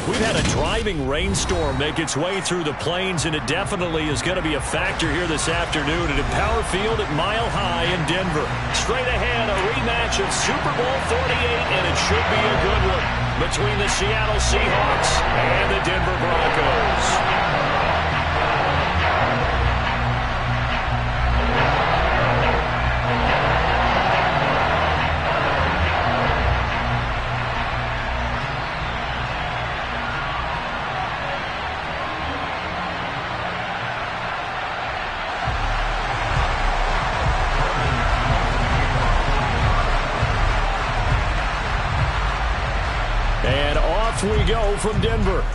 We've had a driving rainstorm make its way through the plains, and it definitely is going to be a factor here this afternoon at Empower Field at Mile High in Denver. Straight ahead, a rematch of Super Bowl 48, and it should be a good one between the Seattle Seahawks and the Denver Broncos. We go from Denver.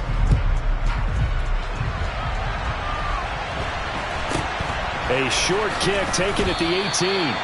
A short kick taken at the 18.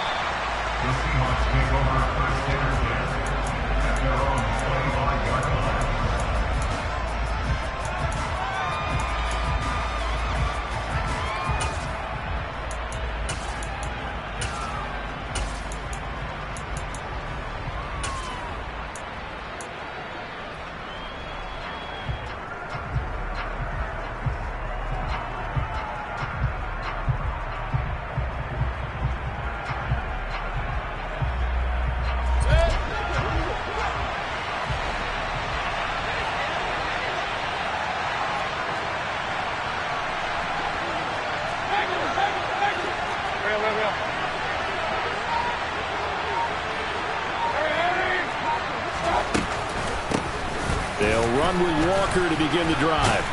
They'll run with Walker to begin the drive.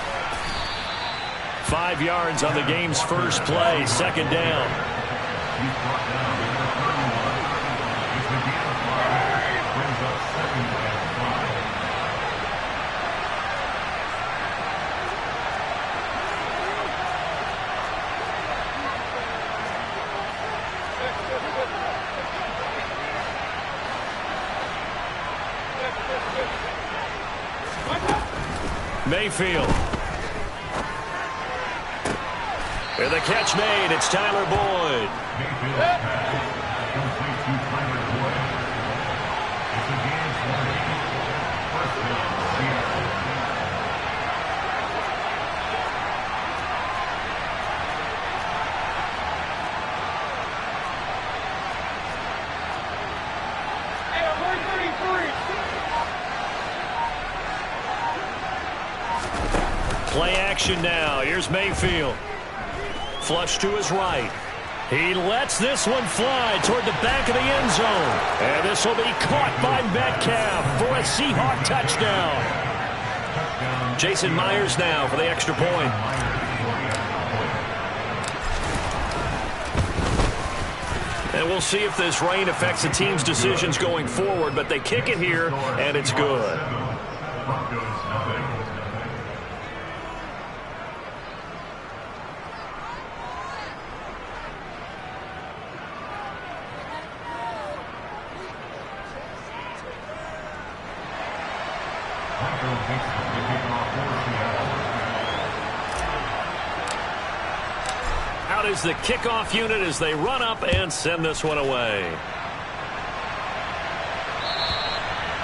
5 yards on the game's first play, second down. Mayfield. And the catch made. It's Tyler Boyd. Play action now. Here's Mayfield. Flush to his right. He lets this one fly toward the back of the end zone. And this will be caught by Metcalf for a Seahawk touchdown. Jason Myers now for the extra point. And we'll see if this rain affects the team's decisions going forward, but they kick it here, and it's good. Out is the kickoff unit as they run up and send this one away.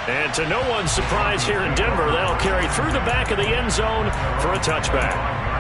And to no one's surprise here in Denver, that'll carry through the back of the end zone for a touchback.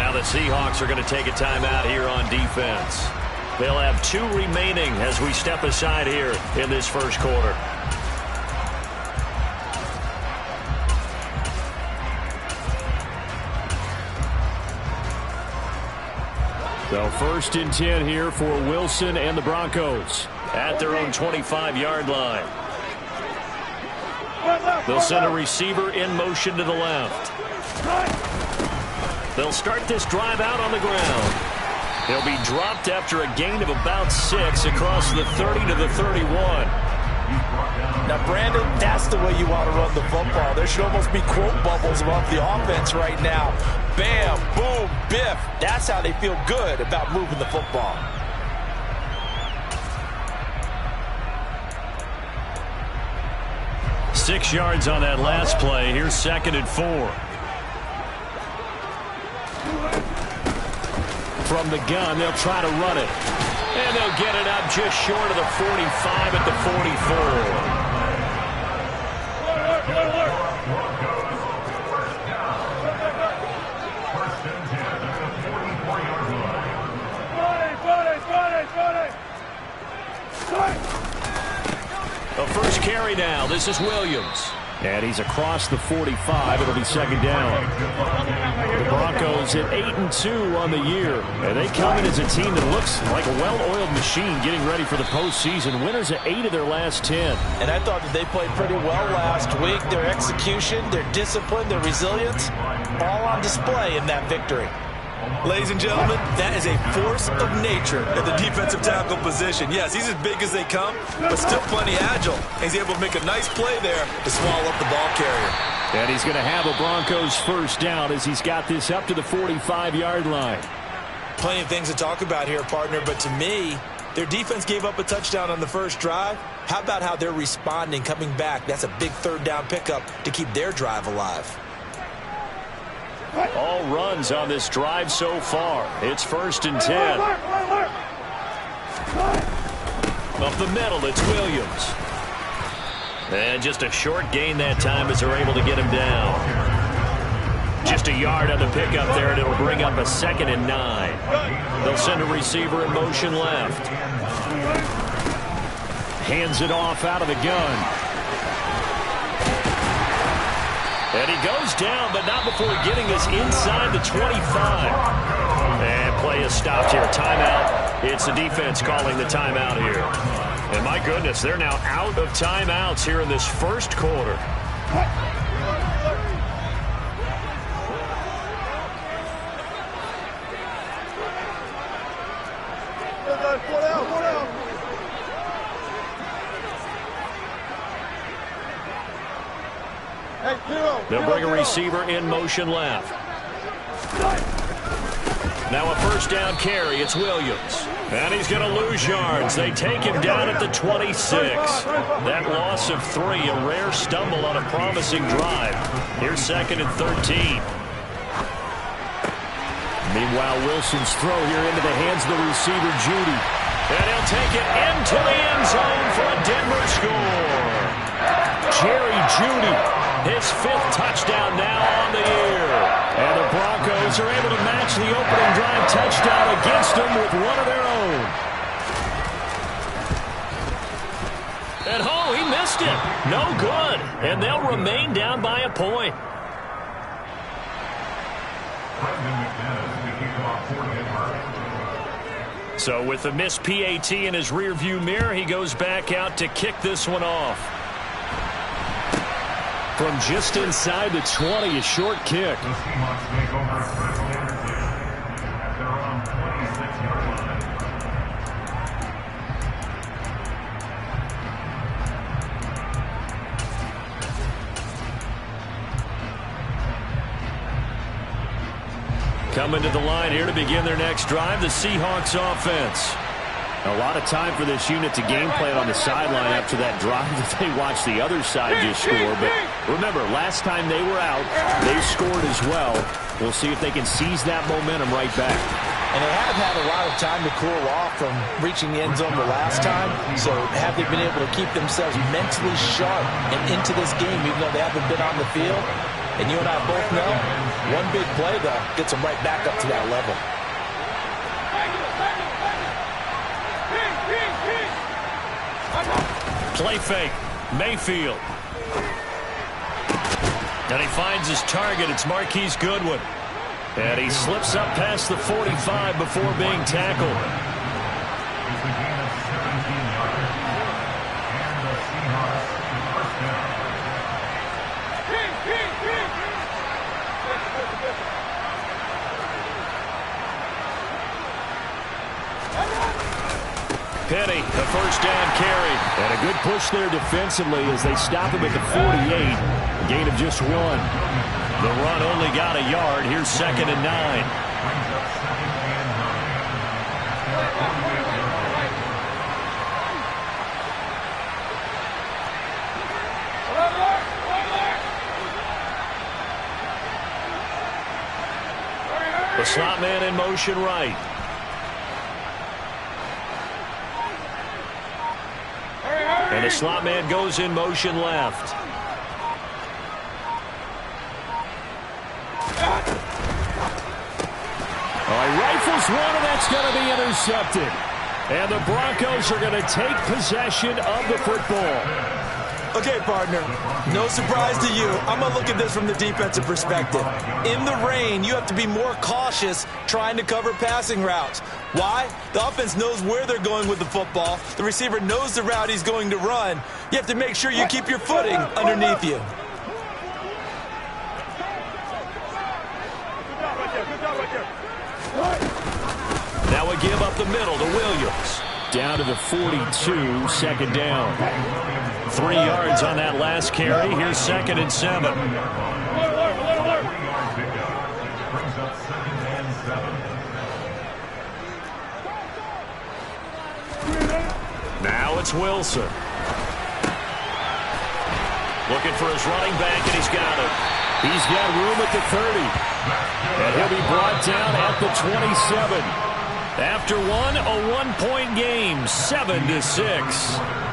The Seahawks are going to take a timeout here on defense. They'll have 2 remaining as we step aside here in this first quarter. So 1st and 10 here for Wilson and the Broncos at their own 25-yard line. They'll send a receiver in motion to the left. They'll start this drive out on the ground. He'll be dropped after a gain of about 6 across the 30 to the 31. Now, Brandon, that's the way you want to run the football. There should almost be quote bubbles above the offense right now. Bam, boom, biff. That's how they feel good about moving the football. Six yards on that last play. Here's 2nd and 4. From the gun, they'll try to run it. And they'll get it up just short of the 45 at the 44. The first carry now. This is Williams. And he's across the 45. It'll be 2nd down. The Broncos at 8-2 on the year. And they come in as a team that looks like a well-oiled machine getting ready for the postseason. Winners at 8 of their last 10. And I thought that they played pretty well last week. Their execution, their discipline, their resilience, all on display in that victory. Ladies and gentlemen, that is a force of nature at the defensive tackle position. Yes, he's as big as they come, but still plenty agile. He's able to make a nice play there to swallow up the ball carrier. And he's going to have a Broncos first down as he's got this up to the 45-yard line. Plenty of things to talk about here, partner, but to me, their defense gave up a touchdown on the first drive. How about how they're responding, coming back? That's a big 3rd down pickup to keep their drive alive. All runs on this drive so far. It's 1st and 10. Up the middle, it's Williams. And just a short gain that time as they're able to get him down. Just a yard on the pickup there, and it'll bring up a 2nd and 9. They'll send a receiver in motion left. Hands it off out of the gun. And he goes down, but not before getting us inside the 25. And play is stopped here. Timeout. It's the defense calling the timeout here. And my goodness, they're now out of timeouts here in this first quarter. They'll bring a receiver in motion left. Now a first down carry. It's Williams. And he's going to lose yards. They take him down at the 26. That loss of 3, a rare stumble on a promising drive. Here's 2nd and 13. Meanwhile, Wilson's throw here into the hands of the receiver, Judy. And he'll take it into the end zone for a Denver score. Jerry Judy, his 5th touchdown now on the year. And the Broncos are able to match the opening drive touchdown against them with one of their own. And oh, he missed it. No good. And they'll remain down by a point. So with the missed PAT in his rearview mirror, he goes back out to kick this one off. From just inside the 20, a short kick. Coming to the line here to begin their next drive, the Seahawks offense. A lot of time for this unit to game plan on the sideline after that drive that they watched the other side just score. But remember, last time they were out, they scored as well. We'll see if they can seize that momentum right back. And they have had a lot of time to cool off from reaching the end zone the last time. So have they been able to keep themselves mentally sharp and into this game, even though they haven't been on the field? And you and I both know, one big play, though, gets them right back up to that level. Play fake. Mayfield. And he finds his target. It's Marquise Goodwin. And he slips up past the 45 before being tackled. Penny, the first down carry. And a good push there defensively as they stop him at the 48. Gain of just 1. The run only got a yard. Here's 2nd and 9. The slot man in motion right. And the slot man goes in motion left. He rifles one, and that's going to be intercepted. And the Broncos are going to take possession of the football. Okay, partner, no surprise to you. I'm going to look at this from the defensive perspective. In the rain, you have to be more cautious trying to cover passing routes. Why? The offense knows where they're going with the football. The receiver knows the route he's going to run. You have to make sure you keep your footing underneath you. Now a give up the middle to Williams. Down to the 42, 2nd down. 3 yards on that last carry. Here's 2nd and 7. Now it's Wilson. Looking for his running back, and he's got it. He's got room at the 30. And he'll be brought down at the 27. After one, a 1-point game, 7-6.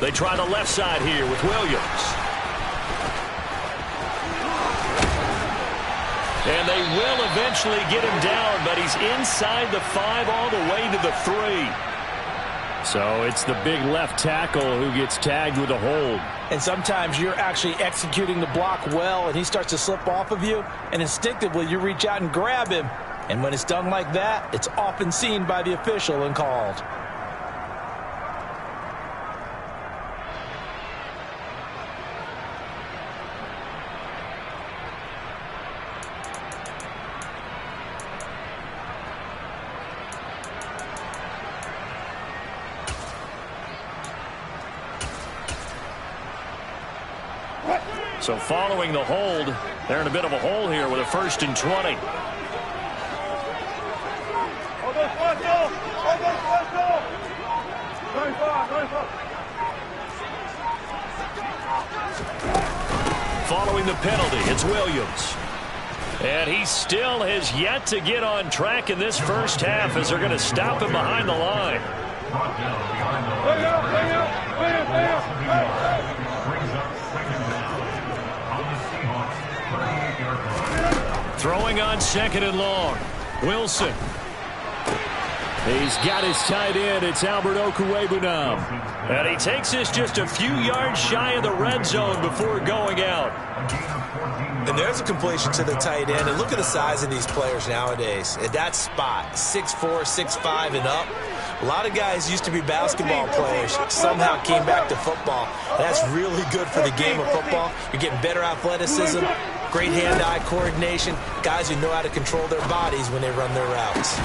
They try the left side here with Williams. And they will eventually get him down, but he's inside the 5 all the way to the 3. So it's the big left tackle who gets tagged with a hold. And sometimes you're actually executing the block well, and he starts to slip off of you, and instinctively you reach out and grab him. And when it's done like that, it's often seen by the official and called. So following the hold, they're in a bit of a hole here with a 1st and 20. Following the penalty, it's Williams. And he still has yet to get on track in this first half as they're going to stop him behind the line. Throwing on 2nd and long. Wilson. He's got his tight end. It's Albert Okwuegbunam. And he takes this just a few yards shy of the red zone before going out. And there's a completion to the tight end. And look at the size of these players nowadays. At that spot, 6'4", 6'5", and up. A lot of guys used to be basketball players, somehow came back to football. That's really good for the game of football. You're getting better athleticism, great hand-eye coordination, guys who know how to control their bodies when they run their routes.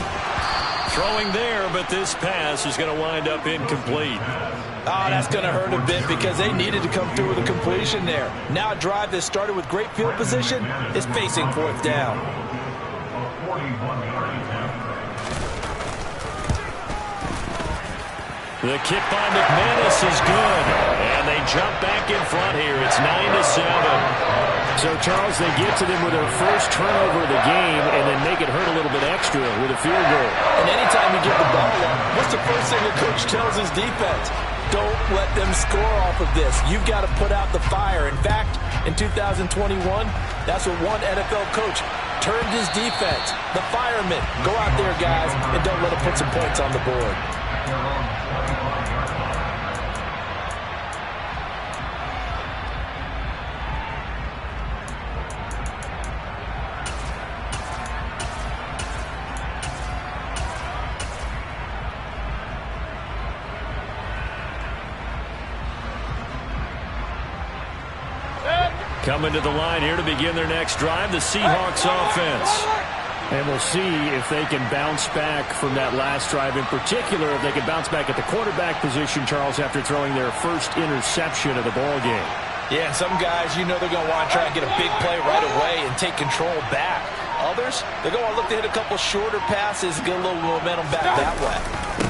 Throwing there, but this pass is going to wind up incomplete. Oh, that's going to hurt a bit because they needed to come through with a completion there. Now a drive that started with great field position is facing 4th down. The kick by McManus is good. And they jump back in front here. It's 9-7. So, Charles, they get to them with their first turnover of the game and then make it hurt a little bit extra with a field goal. And anytime you give the ball up, what's the first thing the coach tells his defense? Don't let them score off of this. You've got to put out the fire. In fact, in 2021, that's what one NFL coach turned his defense. The firemen, go out there, guys, and don't let him put some points on the board. Coming to the line here to begin their next drive, the Seahawks offense. And we'll see if they can bounce back from that last drive. In particular, if they can bounce back at the quarterback position, Charles, after throwing their first interception of the ball game. Yeah, some guys, you know they're going to want to try and get a big play right away and take control back. Others, they're going to look to hit a couple shorter passes and get a little momentum back that way.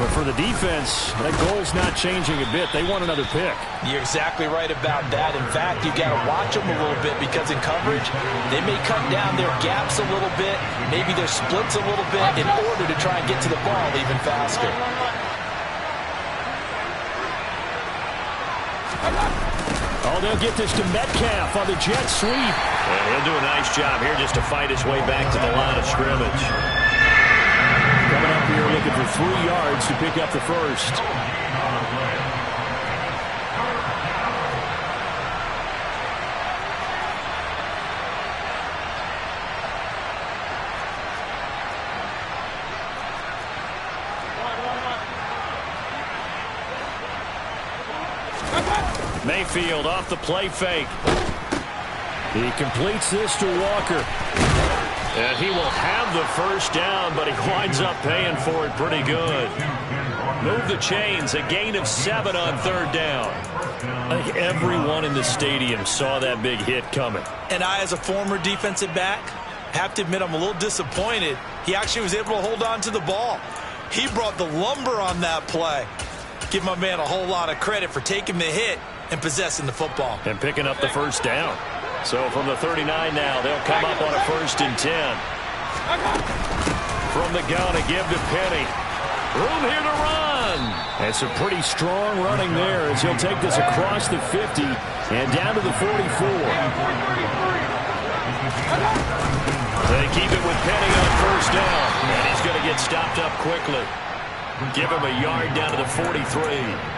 But for the defense, that goal's not changing a bit. They want another pick. You're exactly right about that. In fact, you got to watch them a little bit because in coverage, they may cut down their gaps a little bit, maybe their splits a little bit in order to try and get to the ball even faster. Oh, they'll get this to Metcalf on the jet sweep. And he'll do a nice job here just to fight his way back to the line of scrimmage. Coming up here looking for 3 yards to pick up the first. Mayfield off the play fake. He completes this to Walker. And he will have the first down, but he winds up paying for it pretty good. Move the chains, a gain of 7 on 3rd down. I think everyone in the stadium saw that big hit coming. And I, as a former defensive back, have to admit I'm a little disappointed. He actually was able to hold on to the ball. He brought the lumber on that play. Give my man a whole lot of credit for taking the hit and possessing the football. And picking up the first down. So from the 39 now, they'll come up on a 1st and 10. From the gun, a give to Penny. Room here to run. And some pretty strong running there as he'll take this across the 50 and down to the 44. They keep it with Penny on 1st down. And he's going to get stopped up quickly. Give him a yard down to the 43.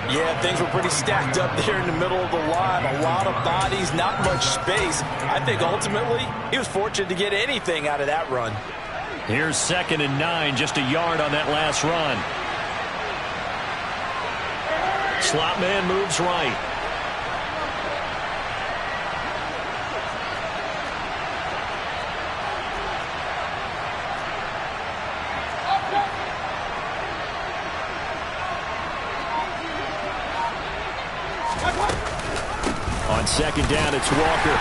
Yeah, things were pretty stacked up there in the middle of the line. A lot of bodies, not much space. I think ultimately he was fortunate to get anything out of that run. Here's 2nd and 9, just a yard on that last run. Slot man moves right. On 2nd down, it's Walker.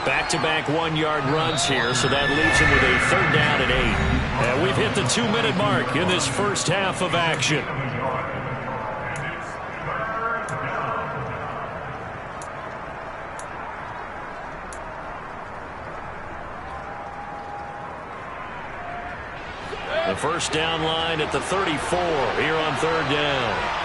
Back-to-back 1-yard runs here, so that leaves him with a 3rd down and 8. And we've hit the 2-minute mark in this first half of action. The first down line at the 34 here on 3rd down.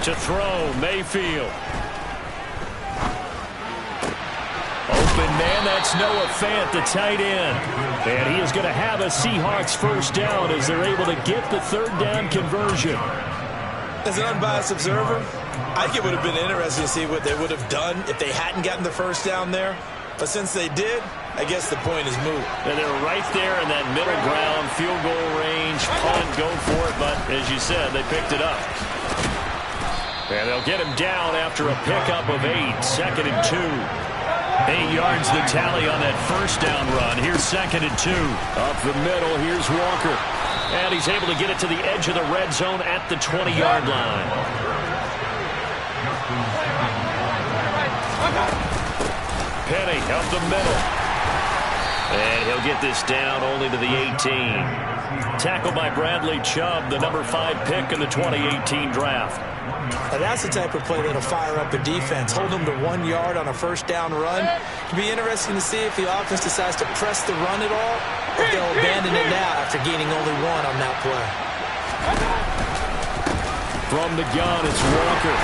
To throw, Mayfield. Open man, that's Noah Fant, the tight end. And he is going to have a Seahawks first down as they're able to get the 3rd down conversion. As an unbiased observer, I think it would have been interesting to see what they would have done if they hadn't gotten the first down there. But since they did, I guess the point is moot. And they're right there in that middle ground, field goal range, punt, go for it. But as you said, they picked it up. And they'll get him down after a pickup of 8, 2nd and 2. 8 yards the tally on that first down run. Here's 2nd and 2. Up the middle, here's Walker. And he's able to get it to the edge of the red zone at the 20-yard line. Penny up the middle. And he'll get this down only to the 18. Tackled by Bradley Chubb, the number 5 pick in the 2018 draft. Now that's the type of play that'll fire up a defense. Hold them to 1 yard on a first down run. It'll be interesting to see if the offense decides to press the run at all, or if they'll abandon it now after gaining only 1 on that play. From the gun, it's Walker.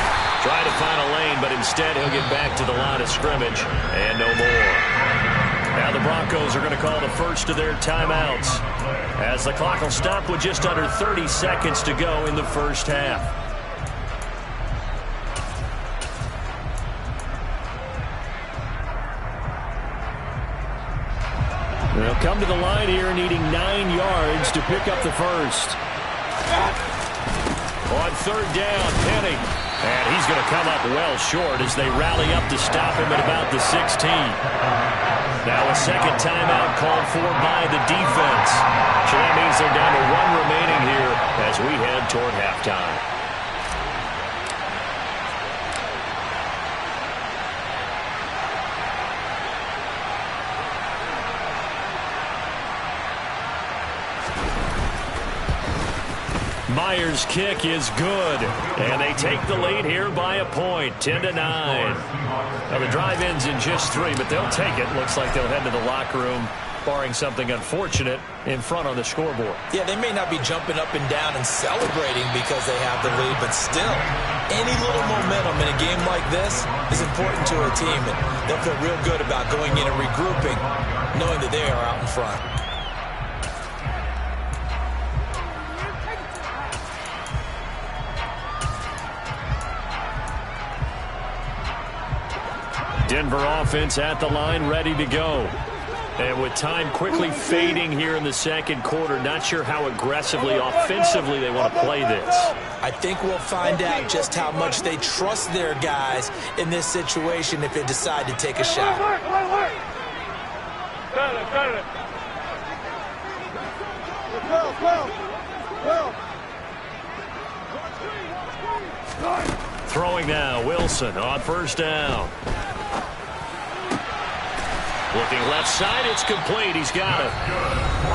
Try to find a lane, but instead he'll get back to the line of scrimmage and no more. Now the Broncos are going to call the first of their timeouts, as the clock will stop with just under 30 seconds to go in the first half. They'll come to the line here needing 9 yards to pick up the first. On third down, Penny. And he's going to come up well short as they rally up to stop him at about the 16. Now a second timeout called for by the defense. So that means they're down to 1 remaining here as we head toward halftime. Myers' kick is good, and they take the lead here by a point, 10-9. Now the drive ends in just 3, but they'll take it. Looks like they'll head to the locker room, barring something unfortunate in front on the scoreboard. Yeah, they may not be jumping up and down and celebrating because they have the lead, but still, any little momentum in a game like this is important to a team, and they'll feel real good about going in and regrouping, knowing that they are out in front. Denver offense at the line, ready to go. And with time quickly fading here in the second quarter, not sure how aggressively, offensively they want to play this. I think we'll find out just how much they trust their guys in this situation if they decide to take a shot. Throwing now, Wilson on first down. Looking left side, it's complete. He's got it.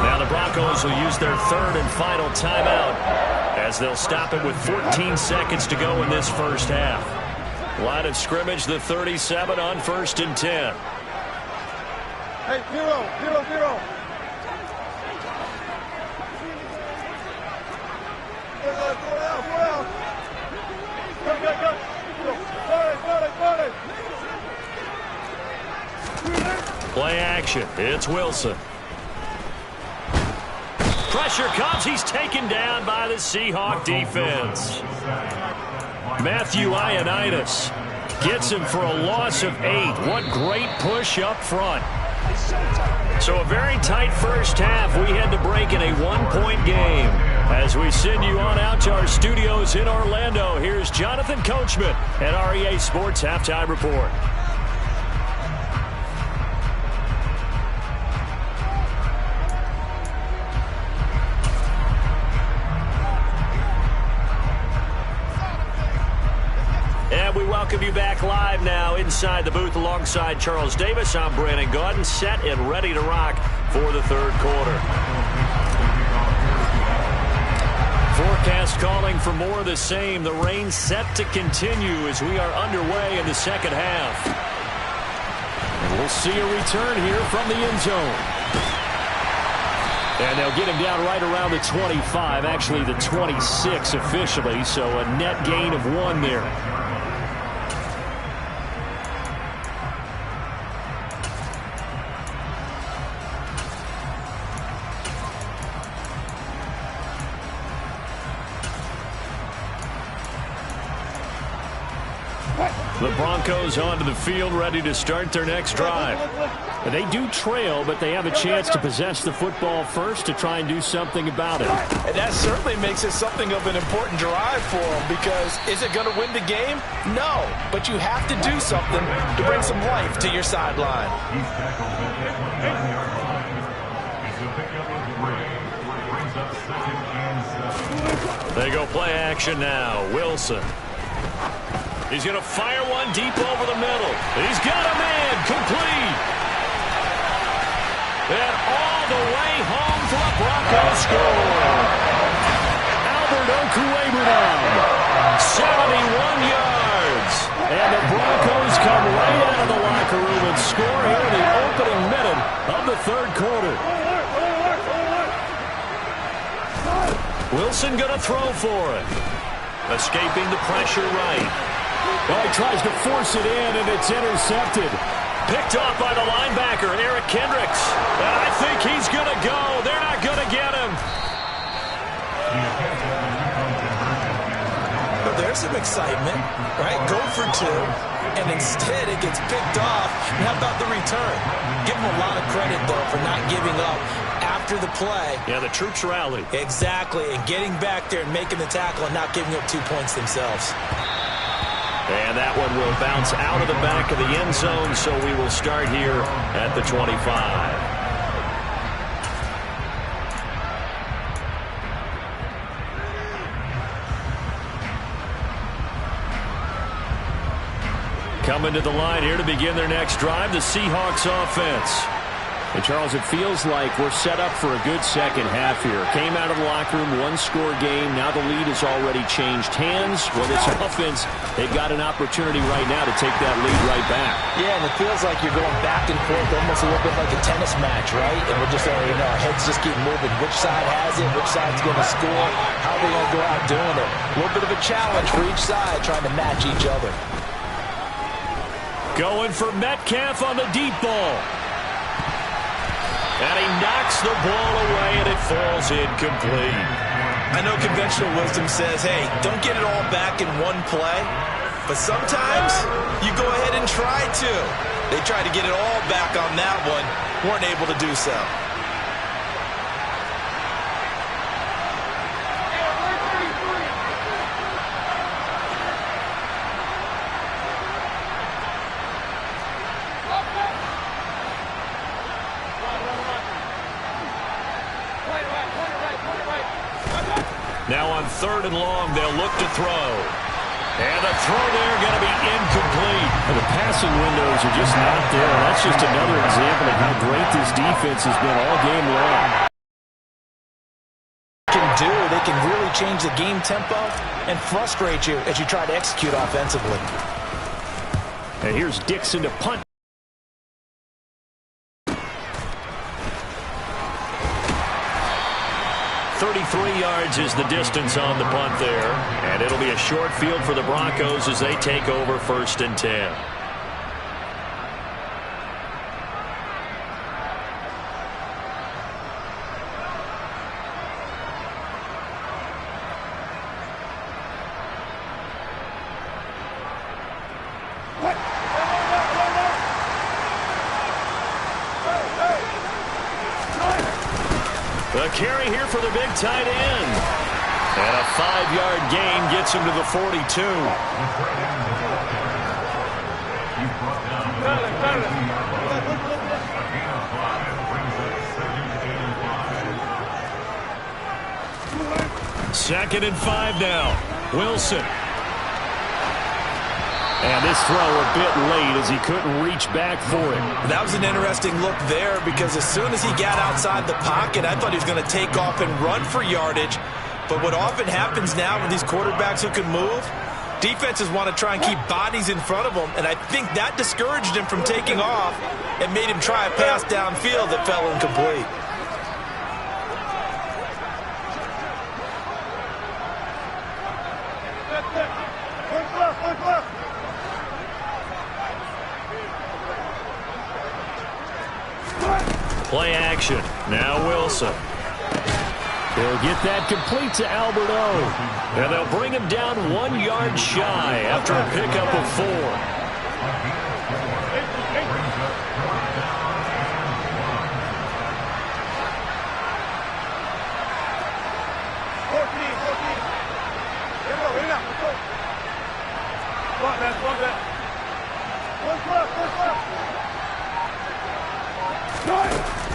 Now the Broncos will use their third and final timeout as they'll stop it with 14 seconds to go in this first half. Line of scrimmage, the 37 on 1st and 10. Hey, 0-0-0. Play action. It's Wilson. Pressure comes. He's taken down by the Seahawk defense. Matthew Ioannidis gets him for a loss of 8. What great push up front. So a very tight first half. We had to break in a 1-point game. As we send you on out to our studios in Orlando, here's Jonathan Coachman at REA Sports Halftime Report. We welcome you back live now inside the booth alongside Charles Davis. I'm Brandon Gaudin, set and ready to rock for the third quarter. Forecast calling for more of the same. The rain set to continue as we are underway in the second half. And we'll see a return here from the end zone. And they'll get him down right around the 25, actually the 26 officially, so a net gain of 1 there. The Broncos onto the field, ready to start their next drive. They do trail, but they have a chance to possess the football first to try and do something about it. And that certainly makes it something of an important drive for them, because is it going to win the game? No, but you have to do something to bring some life to your sideline. They go play action now. Wilson. He's going to fire one deep over the middle. He's got a man complete. And all the way home Broncos score. Albert Okwuegbunam, 71 yards. And the Broncos come right out of the locker room and score here in the opening minute of the third quarter. Wilson going to throw for it. Escaping the pressure right. Well, he tries to force it in, and it's intercepted. Picked off by the linebacker, Eric Kendricks. And I think he's going to go. They're not going to get him. Well, there's some excitement, right? Go for two, and instead it gets picked off. And how about the return? Give him a lot of credit, though, for not giving up after the play. Yeah, the troops rallied. Exactly, and getting back there and making the tackle and not giving up 2 points themselves. And that one will bounce out of the back of the end zone, so we will start here at the 25. Coming to the line here to begin their next drive, the Seahawks offense. And, Charles, it feels like we're set up for a good second half here. Came out of the locker room, one-score game. Now the lead has already changed hands. Well, this offense, they've got an opportunity right now to take that lead right back. Yeah, and it feels like you're going back and forth, almost a little bit like a tennis match, right? And we're just, our heads just keep moving. Which side has it? Which side's going to score? How are they going to go out doing it? A little bit of a challenge for each side, trying to match each other. Going for Metcalf on the deep ball. And he knocks the ball away, and it falls incomplete. I know conventional wisdom says, hey, don't get it all back in one play. But sometimes you go ahead and try to. They tried to get it all back on that one. Weren't able to do so. Now on 3rd and long, they'll look to throw. And the throw there going to be incomplete. And the passing windows are just not there. That's just another example of how great this defense has been all game long. They can really change the game tempo and frustrate you as you try to execute offensively. And here's Dixon to punt. 33 yards is the distance on the punt there. And it'll be a short field for the Broncos as they take over 1st and 10. The carry here for the big tight end. And a 5-yard gain gets him to the 42. Second and 5 now. Wilson. And this throw a bit late as he couldn't reach back for it. That was an interesting look there because as soon as he got outside the pocket, I thought he was going to take off and run for yardage. But what often happens now with these quarterbacks who can move, defenses want to try and keep bodies in front of them, and I think that discouraged him from taking off and made him try a pass downfield that fell incomplete. Play action. Now Wilson. They'll get that complete to Albert O. And they'll bring him down 1 yard shy after a pickup of 4.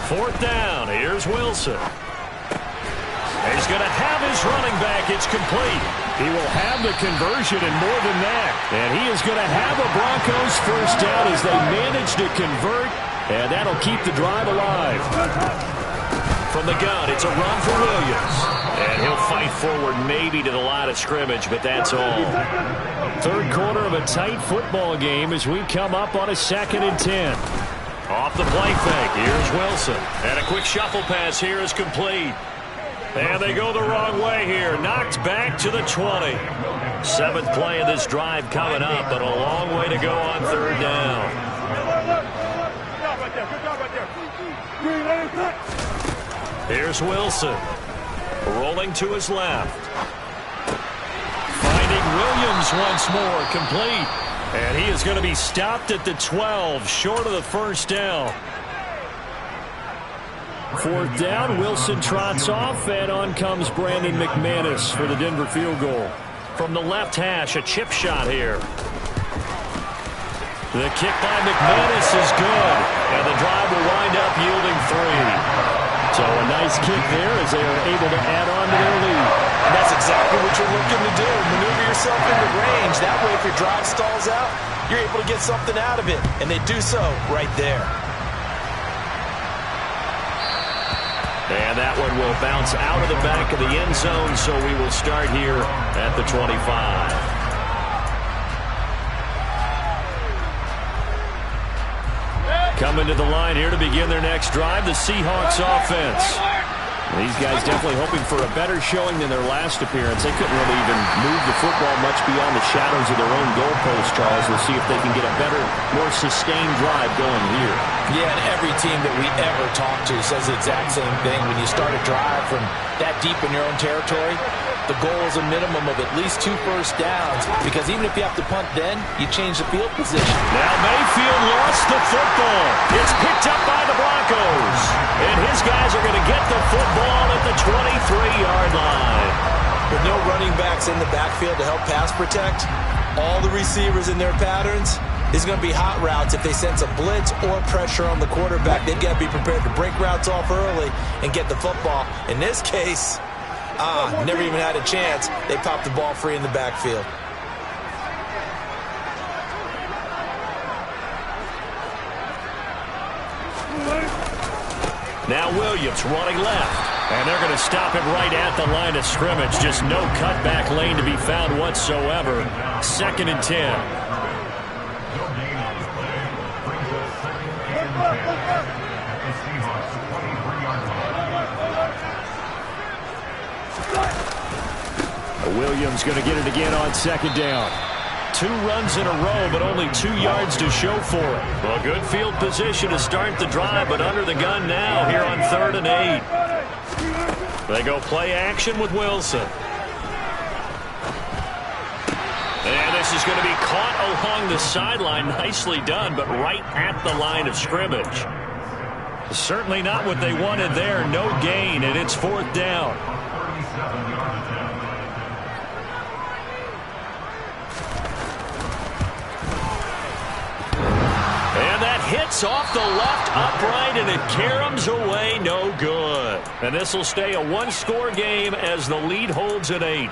Fourth down. Here's Wilson. He's going to have his running back. It's complete. He will have the conversion and more than that. And he is going to have a Broncos first down as they manage to convert. And that'll keep the drive alive. From the gun, it's a run for Williams. And he'll fight forward maybe to the line of scrimmage, but that's all. Third quarter of a tight football game as we come up on a 2nd and 10. Off the play fake, here's Wilson. And a quick shuffle pass here is complete. And they go the wrong way here. Knocked back to the 20. 7th play of this drive coming up, but a long way to go on 3rd down. Here's Wilson. Rolling to his left. Finding Williams once more, complete. And he is going to be stopped at the 12, short of the 1st down. 4th down, Wilson trots off, and on comes Brandon McManus for the Denver field goal. From the left hash, a chip shot here. The kick by McManus is good, and the drive will wind up yielding 3. So a nice kick there as they are able to add on to their lead. And that's exactly what you're looking to do. Maneuver yourself into range. That way, if your drive stalls out, you're able to get something out of it. And they do so right there. And that one will bounce out of the back of the end zone, so we will start here at the 25. Coming to the line here to begin their next drive, the Seahawks offense. These guys definitely hoping for a better showing than their last appearance. They couldn't really even move the football much beyond the shadows of their own goalpost, Charles. We'll see if they can get a better, more sustained drive going here. Yeah, and every team that we ever talk to says the exact same thing. When you start a drive from that deep in your own territory, the goal is a minimum of at least 2 first downs, because even if you have to punt then, you change the field position. Now Mayfield lost the football. It's picked up by the Broncos. And his guys are going to get the football at the 23-yard line. With no running backs in the backfield to help pass protect, all the receivers in their patterns, is going to be hot routes if they sense a blitz or pressure on the quarterback. They've got to be prepared to break routes off early and get the football. In this case, never even had a chance. They popped the ball free in the backfield. Now Williams running left. And they're going to stop him right at the line of scrimmage. Just no cutback lane to be found whatsoever. 2nd and 10. Williams going to get it again on 2nd down. 2 runs in a row, but only 2 yards to show for it. Well, good field position to start the drive, but under the gun now here on 3rd and 8. They go play action with Wilson. And this is going to be caught along the sideline. Nicely done, but right at the line of scrimmage. Certainly not what they wanted there. No gain, and it's 4th down. And that hits off the left upright, and it caroms away, no good. And this will stay a 1-score game as the lead holds at 8.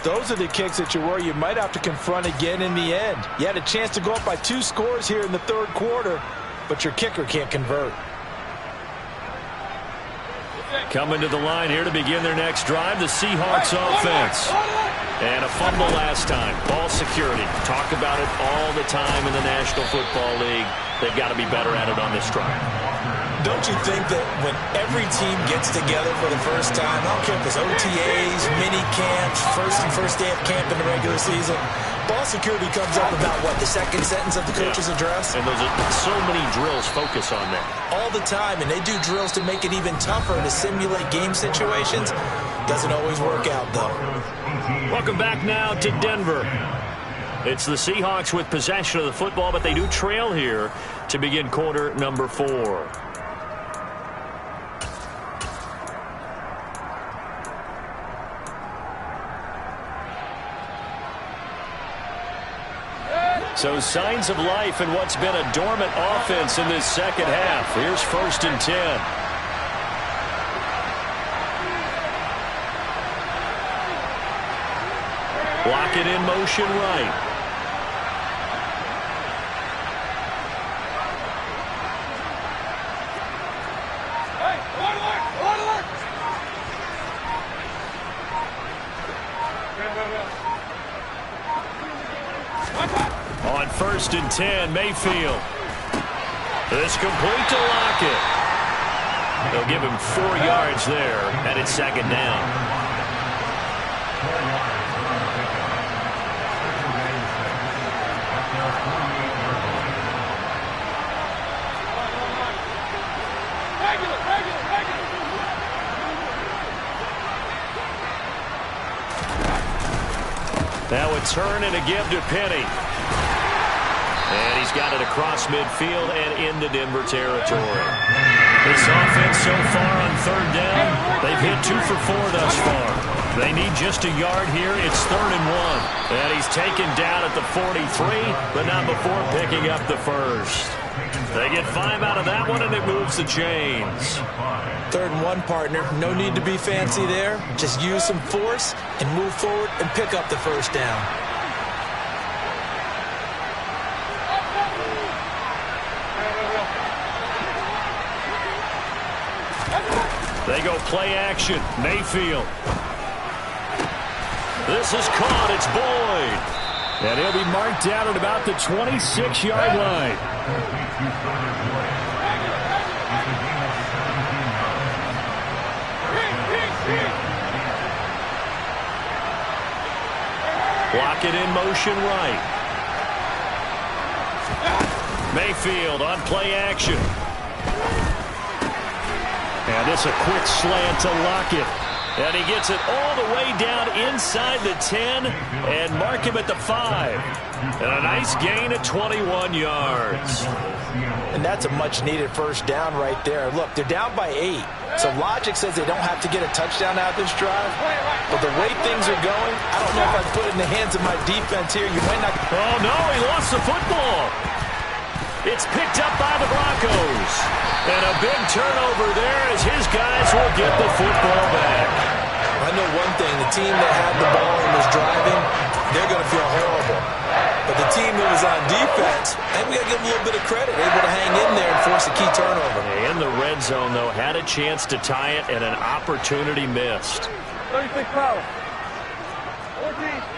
Those are the kicks that you worry you might have to confront again in the end. You had a chance to go up by 2 scores here in the 3rd quarter, but your kicker can't convert. Coming to the line here to begin their next drive, the Seahawks offense. And a fumble last time. Ball security. Talk about it all the time in the National Football League. They've got to be better at it on this drive. Don't you think that when every team gets together for the first time, I don't care if it's OTAs, mini camps, first day of camp in the regular season, ball security comes up about, what, the 2nd sentence of the coach's address? And those are so many drills focus on that. All the time, and they do drills to make it even tougher to simulate game situations. Doesn't always work out, though. Welcome back now to Denver. It's the Seahawks with possession of the football, but they do trail here to begin quarter number 4. So signs of life in what's been a dormant offense in this 2nd half. Here's 1st and 10. Block it in motion right. On 1st and 10, Mayfield. This complete to Lockett. They'll give him 4 yards there, and it's 2nd down. Now a turn and a give to Penny. And he's got it across midfield and into Denver territory. This offense so far on 3rd down, they've hit 2 for 4 thus far. They need just a yard here. It's 3rd and 1. And he's taken down at the 43, but not before picking up the first. They get 5 out of that one, and it moves the chains. 3rd and 1, partner. No need to be fancy there. Just use some force and move forward and pick up the first down. They go play action. Mayfield. This is caught. It's Boyd. And he'll be marked down at about the 26-yard line. Lockett in motion right. Mayfield on play action. And this a quick slant to Lockett. And he gets it all the way down inside the 10 and mark him at the 5. And a nice gain of 21 yards. And that's a much-needed first down right there. Look, they're down by 8. So logic says they don't have to get a touchdown out of this drive. But the way things are going, I don't know if I'd put it in the hands of my defense here. You might not. Oh, no, he lost the football. It's picked up by the Broncos. And a big turnover there as his guys will get the football back. I know one thing. The team that had the ball and was driving, they're going to feel horrible. But the team that was on defense, I think we got to give them a little bit of credit. Able to hang in there and force a key turnover. In the red zone, though, had a chance to tie it and an opportunity missed. 36 power. 14.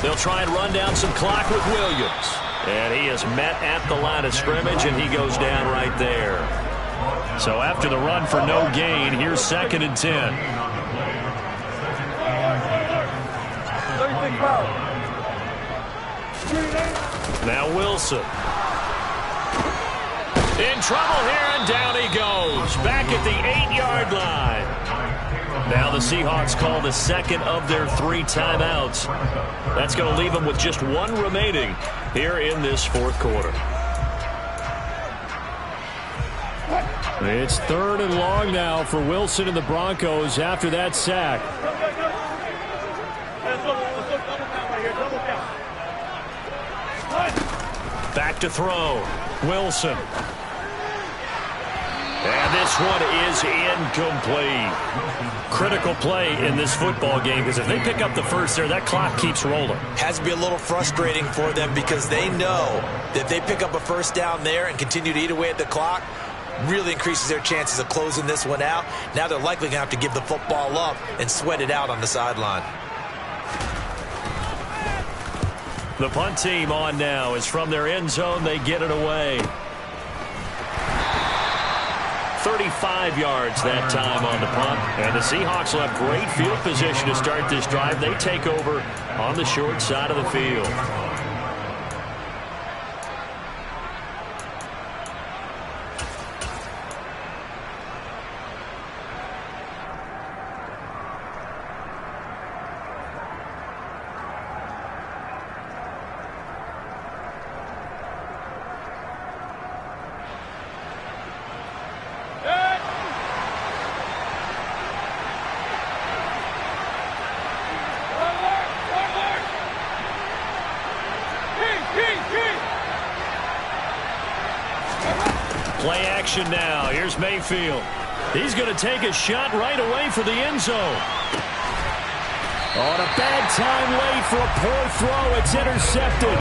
They'll try and run down some clock with Williams. And he is met at the line of scrimmage, and he goes down right there. So after the run for no gain, here's 2nd and 10. 36 power. Now Wilson. In trouble here, and down he goes. Back at the 8-yard line. Now the Seahawks call the 2nd of their 3 timeouts. That's going to leave them with just 1 remaining here in this 4th quarter. It's 3rd and long now for Wilson and the Broncos after that sack. Back to throw. Wilson. And this one is incomplete. Critical play in this football game because if they pick up the first there, that clock keeps rolling. Has to be a little frustrating for them because they know that if they pick up a first down there and continue to eat away at the clock, really increases their chances of closing this one out. Now they're likely going to have to give the football up and sweat it out on the sideline. The punt team on now is from their end zone. They get it away. 35 yards that time on the punt. And the Seahawks will have great field position to start this drive. They take over on the short side of the field. Play action now. Here's Mayfield. He's going to take a shot right away for the end zone. On a bad time late for a poor throw. It's intercepted.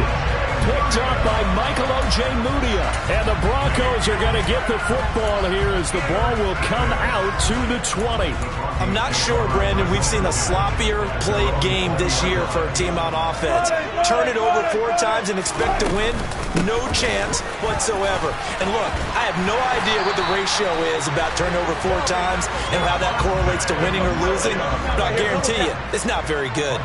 Picked up by Michael Ojemudia. And the Broncos are going to get the football here as the ball will come out to the 20. I'm not sure, Brandon, we've seen a sloppier played game this year for a team on offense. Turn it over 4 times and expect to win? No chance whatsoever. And look, I have no idea what the ratio is about turnover 4 times and how that correlates to winning or losing. But I guarantee you, it's not very good.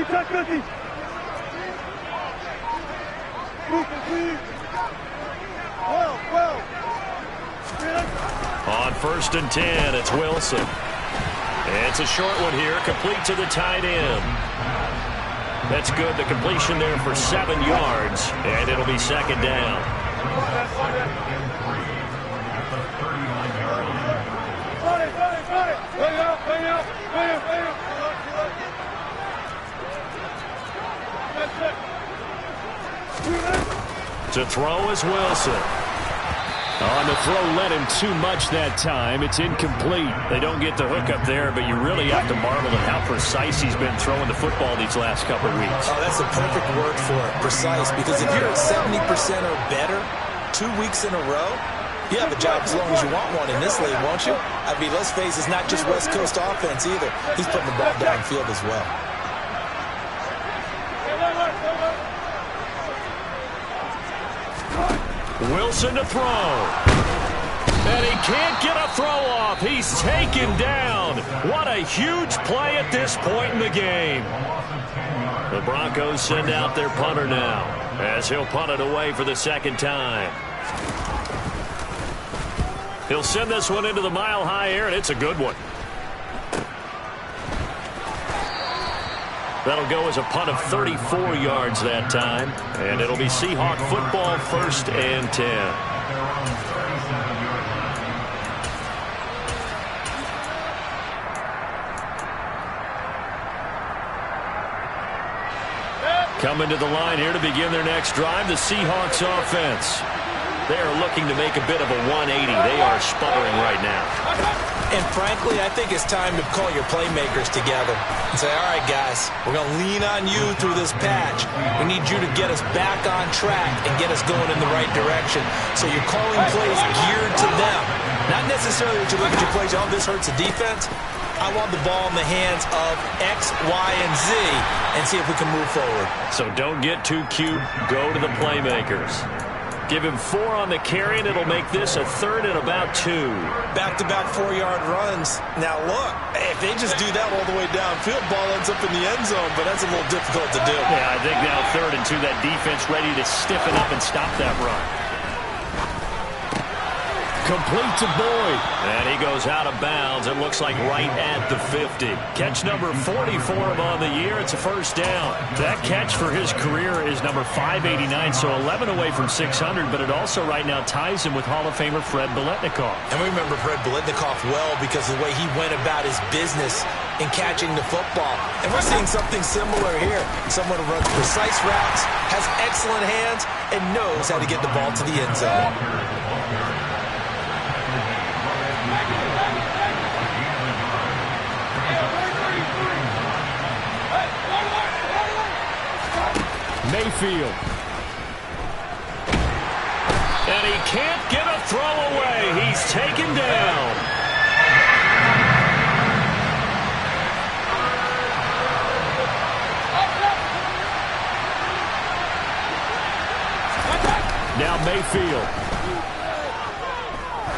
Check 50. On 1st and 10, it's Wilson. It's a short one here, complete to the tight end. That's good. The completion there for 7 yards, and it'll be 2nd down. To throw is Wilson. On the throw, led him too much that time. It's incomplete. They don't get the hook up there, but you really have to marvel at how precise he's been throwing the football these last couple of weeks. Oh, that's the perfect word for it, precise, because if you're at 70% or better 2 weeks in a row, you have a job as long as you want one in this league, won't you? I mean, let's face it, it's not just West Coast offense either. He's putting the ball downfield as well. Wilson to throw. And he can't get a throw off. He's taken down. What a huge play at this point in the game. The Broncos send out their punter now as he'll punt it away for the 2nd time. He'll send this one into the mile-high air, and it's a good one. That'll go as a punt of 34 yards that time, and it'll be Seahawk football 1st and 10. Coming to the line here to begin their next drive, the Seahawks offense. They are looking to make a bit of a 180. They are sputtering right now. And frankly, I think it's time to call your playmakers together and say, all right, guys, we're going to lean on you through this patch. We need you to get us back on track and get us going in the right direction. So you're calling plays geared to them. Not necessarily that you look at your plays, oh, this hurts the defense. I want the ball in the hands of X, Y, and Z and see if we can move forward. So don't get too cute. Go to the playmakers. Give him 4 on the carry, and it'll make this a 3rd and about 2. Back-to-back 4-yard runs. Now, look, if they just do that all the way downfield, ball ends up in the end zone, but that's a little difficult to do. Yeah, I think now 3rd and 2, that defense ready to stiffen up and stop that run. Complete to Boyd. And he goes out of bounds. It looks like right at the 50. Catch number 40 for him on the year. It's a 1st down. That catch for his career is number 589, so 11 away from 600, but it also right now ties him with Hall of Famer Fred Biletnikoff. And we remember Fred Biletnikoff well because of the way he went about his business in catching the football. And we're seeing something similar here. Someone who runs precise routes, has excellent hands, and knows how to get the ball to the end zone. Mayfield. And he can't get a throw away. He's taken down. Now Mayfield.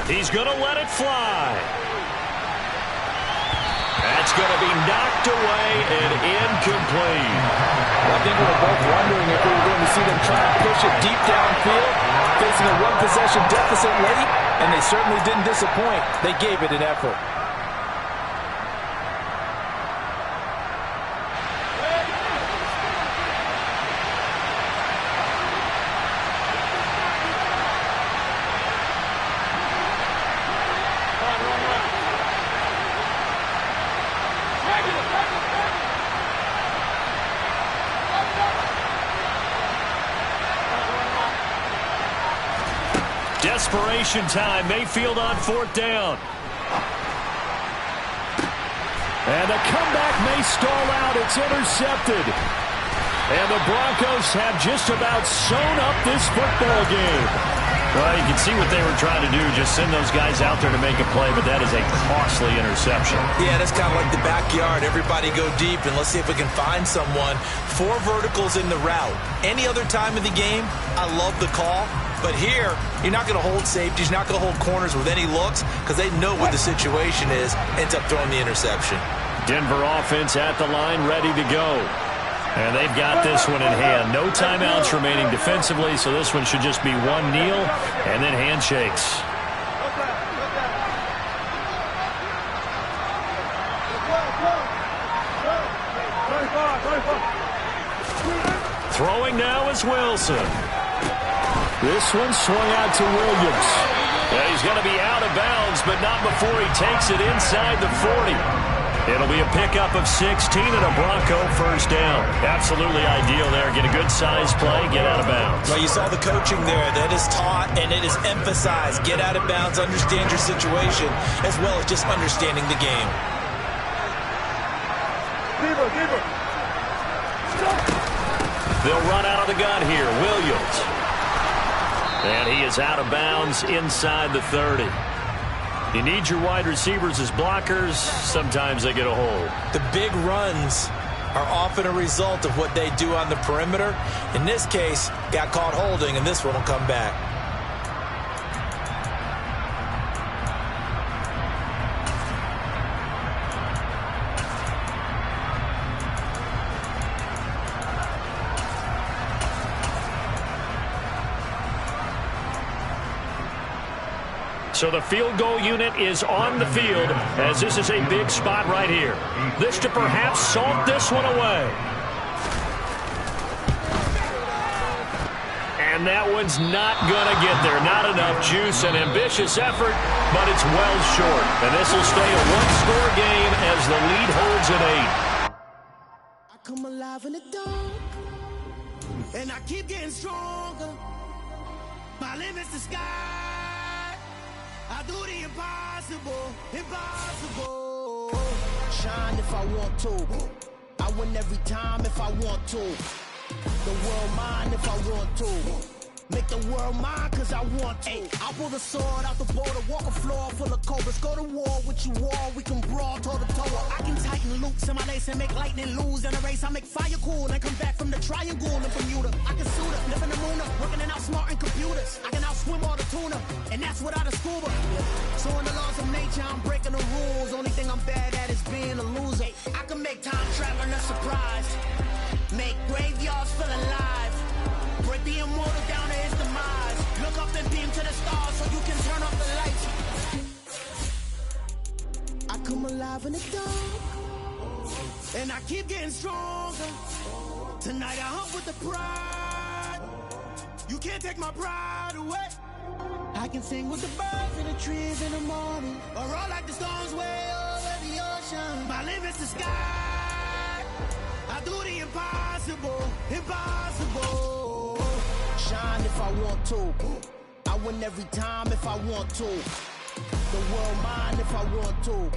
He's going to let it fly. That's going to be knocked away and incomplete. I think we were both wondering if we were going to see them try to push it deep downfield, facing a 1-possession deficit late, and they certainly didn't disappoint. They gave it an effort. desperation time. Mayfield on 4th down. And the comeback may stall out. It's intercepted. And the Broncos have just about sewn up this football game. Well, you can see what they were trying to do, just send those guys out there to make a play, but that is a costly interception. Yeah, that's kind of like the backyard. Everybody go deep, and let's see if we can find someone. 4 verticals in the route. Any other time of the game, I love the call. But here, you're not going to hold safeties, you're not going to hold corners with any looks because they know what the situation is, ends up throwing the interception. Denver offense at the line, ready to go. And they've got this one in hand. No timeouts remaining defensively, so this one should just be one kneel and then handshakes. Throwing now is Wilson. This one swung out to Williams. Yeah, he's going to be out of bounds, but not before he takes it inside the 40. It'll be a pickup of 16 and a Bronco first down. Absolutely ideal there. Get a good size play, get out of bounds. Well, you saw the coaching there. That is taught and it is emphasized. Get out of bounds, understand your situation, as well as just understanding the game. They'll run out of the gun here. Williams. And he is out of bounds inside the 30. You need your wide receivers as blockers. Sometimes they get a hold. The big runs are often a result of what they do on the perimeter. In this case, got caught holding, and this one will come back. So the field goal unit is on the field as this is a big spot right here. This to perhaps salt this one away. And that one's not going to get there. Not enough juice. An ambitious effort, but it's well short. And this will stay a one-score game as the lead holds at 8. I come alive in the dark, and I keep getting stronger. My limit's the sky. I do the impossible, impossible. Shine if I want to. I win every time if I want to. The world mine if I want to. Make the world mine cause I want to. Ay, I'll pull the sword out the border, walk a floor full of cobras. Go to war with you all, we can brawl toe to toe. I can tighten loops in my lace and make lightning lose in a race. I make fire cool and come back from the triangle in Bermuda. I can suit up, live in the moon up, working and outsmarting computers. I can outswim all the tuna, and that's without a scuba. So in the laws of nature, I'm breaking the rules. Only thing I'm bad at is being a loser. I can make time traveling a surprise. Make graveyards feel alive. Break the immortal down to his demise. Look up and beam to the stars so you can turn off the lights. I come alive in the dark, and I keep getting stronger. Tonight I hunt with the pride. You can't take my pride away. I can sing with the birds and the trees in the morning, or roll like the storms way over the ocean. My limit's the sky. I do the impossible, impossible. Shine if I want to. I win every time if I want to. The world mine if I want to.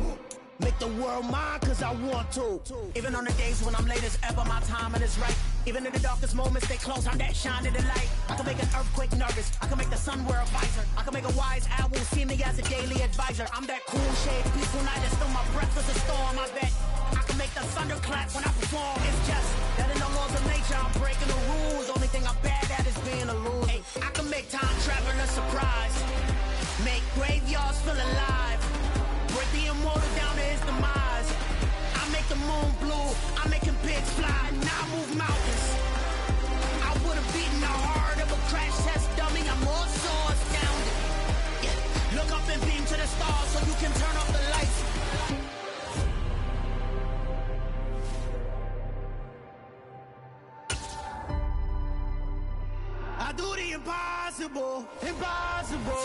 Make the world mine cause I want to. Even on the days when I'm late as ever, my timing is right. Even in the darkest moments, stay close, I'm that shining the light. I can make an earthquake nervous, I can make the sun wear a visor. I can make a wise owl see me as a daily advisor. I'm that cool shade, peaceful night, and still my breath is a storm, I bet. I can make the thunder clap when I perform. It's just that in the laws of nature, I'm breaking the rules. Only thing I'm bad at is being a loser. Hey, I can make time traveling a surprise. Make graveyards feel alive. Break the immortal down to his demise. I make the moon blue. I'm making pigs fly. Now I move mountains. I would have beaten the heart of a crash test dummy. I'm more so astounded. Yeah. Look up and beam to the stars so you can turn off the lights. I do the impossible, impossible.